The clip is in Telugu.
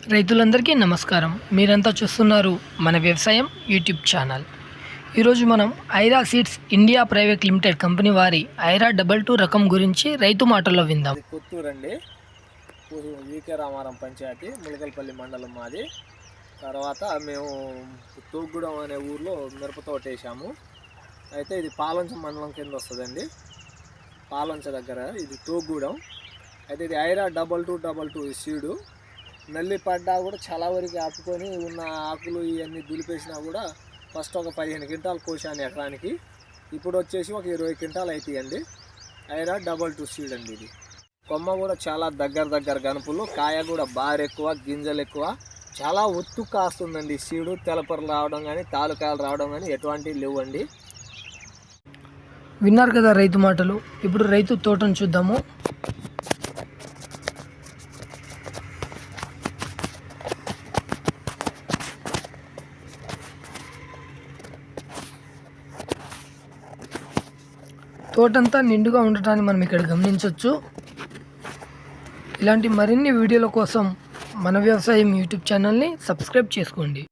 రైతులందరికీ నమస్కారం. మీరంతా చూస్తున్నారు మన వ్యవసాయం యూట్యూబ్ ఛానల్. ఈరోజు మనం Aira seeds India private limited company వారి ఐరా 22 రకం గురించి రైతు మాటల్లో విందాం. కొత్తూరు అండి, వీకే రామారం పంచాయతీ, ములకల్పల్లి మండలం మాది. తర్వాత మేము తోగ్గూడెం అనే ఊర్లో మిరప తోట వేసాము. అయితే ఇది పాలంచ మండలం కింద వస్తుందండి. పాలంచ దగ్గర ఇది తోగ్గూడెం. అయితే ఇది ఐరా 2222 సీడు. నల్లి పడ్డా కూడా చాలా వరకు ఆపుకొని ఉన్న ఆకులు ఇవన్నీ దులిపేసినా కూడా ఫస్ట్ ఒక 15 క్వింటాలు కోసాను ఎకరానికి. ఇప్పుడు వచ్చేసి ఒక 20 క్వింటాలు అవుతాయండి. ఐరా 22 సీడ్ అండి. ఇది కొమ్మ కూడా చాలా దగ్గర గనుపులు, కాయ కూడా బార్ ఎక్కువ, గింజలు ఎక్కువ, చాలా ఒత్తు కాస్తుందండి. సీడు తెలపరలు రావడం కానీ తాలూకాయలు రావడం కానీ ఎటువంటివి లేవండి. విన్నారు కదా రైతు మాటలు. ఇప్పుడు రైతు తోటను చూద్దాము. తోటంతా నిండుగా ఉండటాన్ని మనం ఇక్కడ గమనించవచ్చు. ఇలాంటి మరిన్ని వీడియోల కోసం మన వ్యవసాయం యూట్యూబ్ ఛానల్ని సబ్స్క్రైబ్ చేసుకోండి.